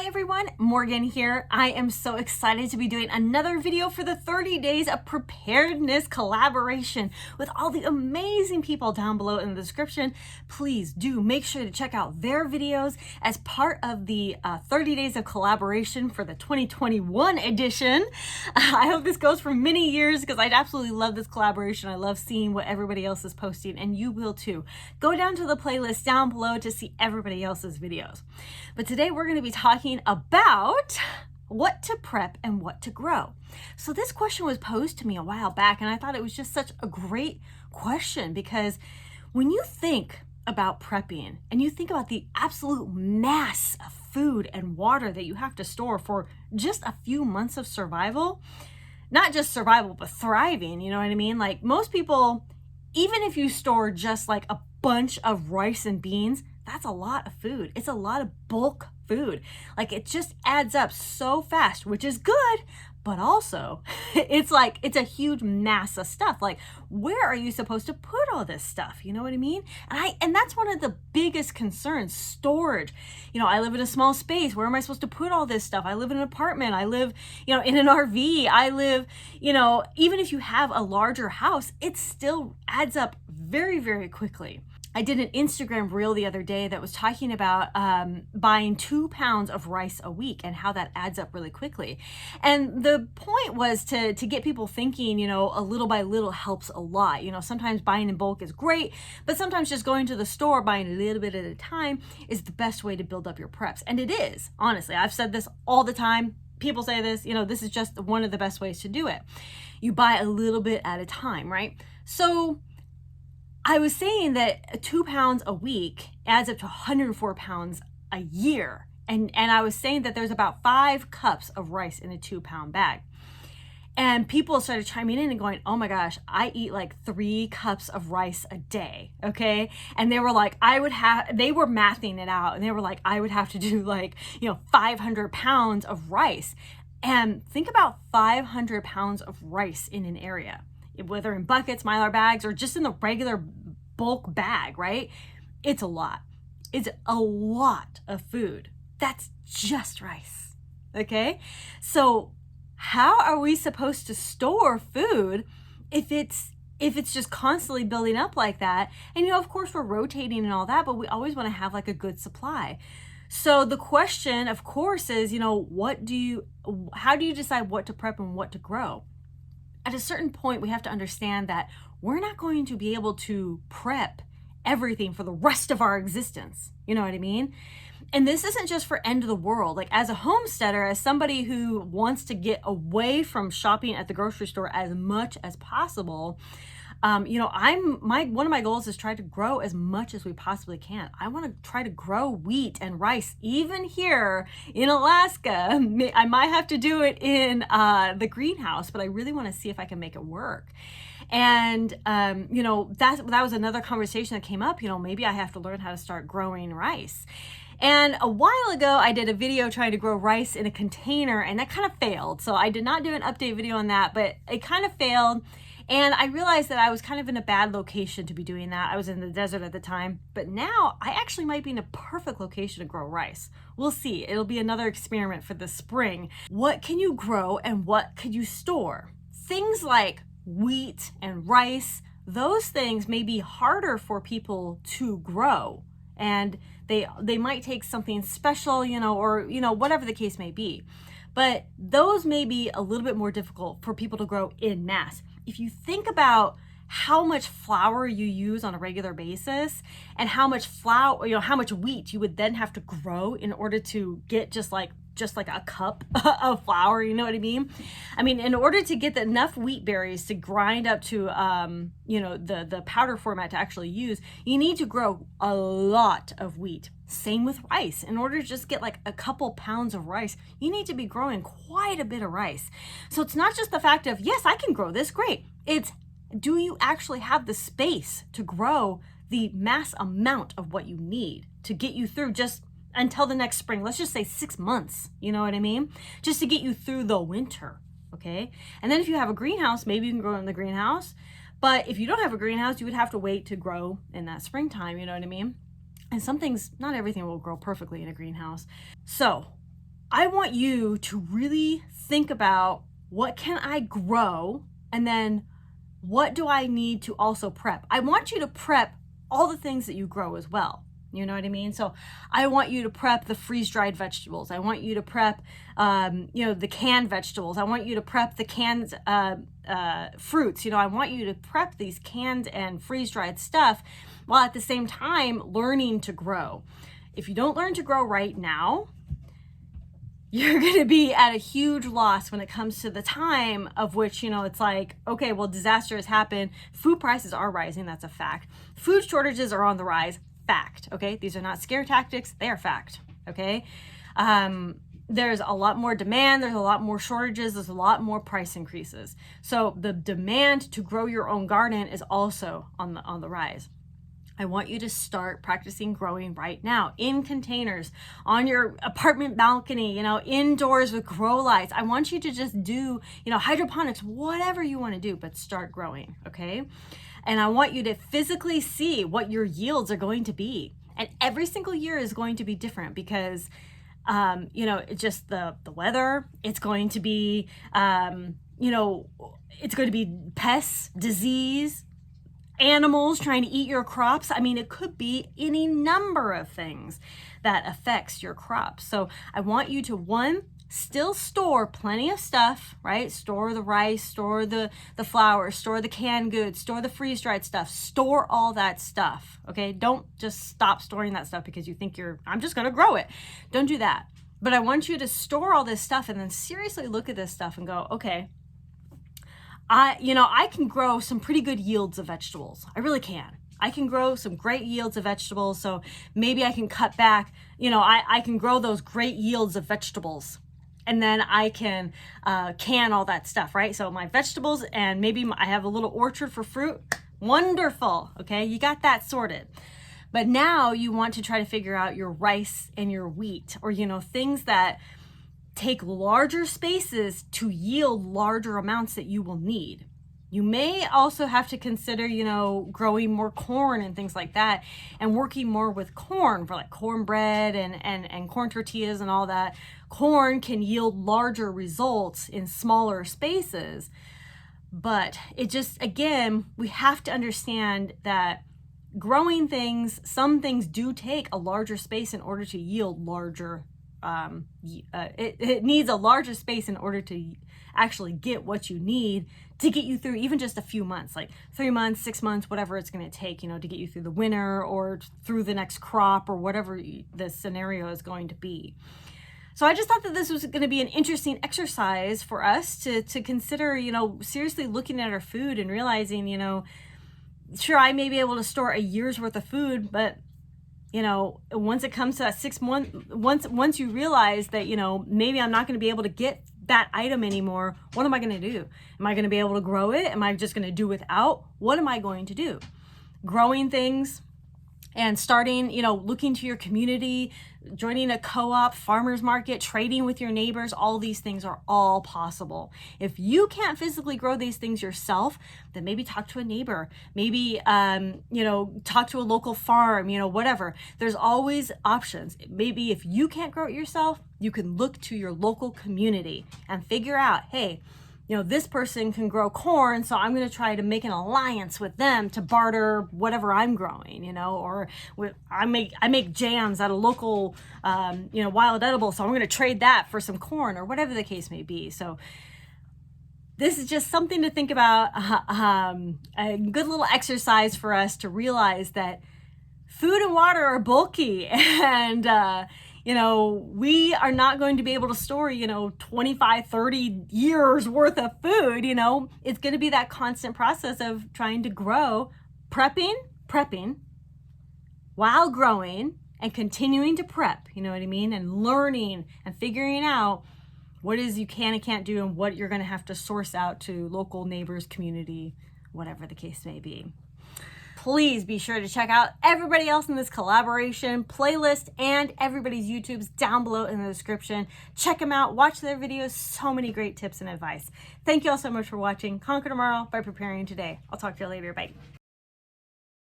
everyone, Morgan here. I am so excited to be doing another video for the 30 days of preparedness collaboration with all the amazing people down below in the description. Please do make sure to check out their videos as part of the 30 days of collaboration for the 2021 edition. I hope this goes for many years because I absolutely love this collaboration. I love seeing what everybody else is posting, and you will too. Go down to the playlist down below to see everybody else's videos. But today we're going to be talking about what to prep and what to grow. So this question was posed to me a while back, and I thought it was just such a great question because when you think about prepping and you think about the absolute mass of food and water that you have to store for just a few months of survival, not just survival, but thriving, you know what I mean? Like most people, even if you store just like a bunch of rice and beans, that's a lot of food. It's a lot of bulk food. Like it just adds up so fast, which is good, but also it's a huge mass of stuff. Like where are you supposed to put all this stuff? You know what I mean? And that's one of the biggest concerns, storage. You know, I live in a small space. Where am I supposed to put all this stuff? I live in an apartment. I live, in an RV. I live, even if you have a larger house, it still adds up very, very quickly. I did an Instagram reel the other day that was talking about buying 2 pounds of rice a week and how that adds up really quickly. And the point was to get people thinking, a little by little helps a lot. Sometimes buying in bulk is great, but sometimes just going to the store, buying a little bit at a time is the best way to build up your preps. And it is, honestly. I've said this all the time. People say this, this is just one of the best ways to do it. You buy a little bit at a time, right? So I was saying that 2 pounds a week adds up to 104 pounds a year. And I was saying that there's about 5 cups of rice in a 2 pound bag. And people started chiming in and going, oh my gosh, I eat like 3 cups of rice a day. Okay. And they were like, they were mathing it out. And they were like, I would have to do 500 pounds of rice. And think about 500 pounds of rice in an area, whether in buckets, Mylar bags, or just in the regular bulk bag, right? It's a lot. It's a lot of food. That's just rice, okay? So how are we supposed to store food if it's just constantly building up like that? And of course we're rotating and all that, but we always want to have like a good supply. So the question, of course, is, how do you decide what to prep and what to grow? At a certain point, we have to understand that we're not going to be able to prep everything for the rest of our existence. You know what I mean? And this isn't just for end of the world. Like as a homesteader, as somebody who wants to get away from shopping at the grocery store as much as possible, one of my goals is try to grow as much as we possibly can. I want to try to grow wheat and rice, even here in Alaska. I might have to do it in the greenhouse, but I really want to see if I can make it work. And, that was another conversation that came up, maybe I have to learn how to start growing rice. And a while ago, I did a video trying to grow rice in a container, and that kind of failed. So I did not do an update video on that, but it kind of failed. And I realized that I was kind of in a bad location to be doing that. I was in the desert at the time, but now I actually might be in a perfect location to grow rice. We'll see. It'll be another experiment for the spring. What can you grow and what could you store? Things like wheat and rice, those things may be harder for people to grow. And they might take something special, or whatever the case may be. But those may be a little bit more difficult for people to grow in mass. If you think about how much flour you use on a regular basis and how much how much wheat you would then have to grow in order to get just like a cup of flour, you know what I mean? I mean, in order to get enough wheat berries to grind up to, the powder format to actually use, you need to grow a lot of wheat. Same with rice. In order to just get like a couple pounds of rice, you need to be growing quite a bit of rice. So it's not just the fact of, yes, I can grow this, great. It's, do you actually have the space to grow the mass amount of what you need to get you through just until the next spring? Let's just say 6 months, you know what I mean? Just to get you through the winter, okay? And then if you have a greenhouse, maybe you can grow in the greenhouse. But if you don't have a greenhouse, you would have to wait to grow in that springtime, you know what I mean? And some things, not everything will grow perfectly in a greenhouse. So I want you to really think about, what can I grow? And then what do I need to also prep? I want you to prep all the things that you grow as well. You know what I mean? So I want you to prep the freeze-dried vegetables. I want you to prep, the canned vegetables. I want you to prep the canned fruits. I want you to prep these canned and freeze-dried stuff while at the same time learning to grow. If you don't learn to grow right now, you're going to be at a huge loss when it comes to the time of which, it's like, okay, well, disaster has happened. Food prices are rising. That's a fact. Food shortages are on the rise. Fact. Okay. These are not scare tactics. They are fact. Okay. There's a lot more demand. There's a lot more shortages. There's a lot more price increases. So the demand to grow your own garden is also on the rise. I want you to start practicing growing right now in containers, on your apartment balcony, indoors with grow lights. I want you to just do, hydroponics, whatever you want to do, but start growing. Okay. And I want you to physically see what your yields are going to be. And every single year is going to be different because, it's just the weather. It's going to be, it's going to be pests, disease, animals trying to eat your crops. I mean, it could be any number of things that affects your crops. So I want you to, still store plenty of stuff, right? Store the rice, store the flour, store the canned goods, store the freeze-dried stuff, store all that stuff, okay? Don't just stop storing that stuff because you think I'm just gonna grow it. Don't do that. But I want you to store all this stuff and then seriously look at this stuff and go, okay, I can grow some pretty good yields of vegetables. I really can. I can grow some great yields of vegetables. So maybe I can cut back, I can grow those great yields of vegetables. And then I can can all that stuff, right? So my vegetables, and maybe I have a little orchard for fruit. Wonderful, okay? You got that sorted. But now you want to try to figure out your rice and your wheat, or, things that take larger spaces to yield larger amounts that you will need. You may also have to consider, growing more corn and things like that, and working more with corn for like cornbread and corn tortillas and all that. Corn can yield larger results in smaller spaces. But it just, again, we have to understand that growing things, some things do take a larger space in order to yield larger. It needs a larger space in order to actually get what you need to get you through even just a few months, like 3 months, 6 months, whatever it's going to take, to get you through the winter or through the next crop or whatever the scenario is going to be. So I just thought that this was going to be an interesting exercise for us to consider, seriously looking at our food and realizing, sure, I may be able to store a year's worth of food, but once it comes to that 6 months, once you realize that, maybe I'm not going to be able to get that item anymore, what am I going to do? Am I going to be able to grow it? Am I just going to do without? What am I going to do? Growing things and starting, looking to your community, joining a co-op, farmer's market, trading with your neighbors, all these things are all possible. If you can't physically grow these things yourself, then maybe talk to a neighbor, maybe, talk to a local farm, whatever. There's always options. Maybe if you can't grow it yourself, you can look to your local community and figure out, hey, this person can grow corn, so I'm going to try to make an alliance with them to barter whatever I'm growing, or I make jams at a local, wild edible, so I'm going to trade that for some corn or whatever the case may be. So this is just something to think about, a good little exercise for us to realize that food and water are bulky, and we are not going to be able to store, 25, 30 years worth of food. It's going to be that constant process of trying to grow, prepping while growing and continuing to prep, you know what I mean? And learning and figuring out what it is you can and can't do and what you're going to have to source out to local neighbors, community, whatever the case may be. Please be sure to check out everybody else in this collaboration playlist and everybody's YouTubes down below in the description. Check them out, watch their videos, so many great tips and advice. Thank you all so much for watching. Conquer tomorrow by preparing today. I'll talk to you later. Bye.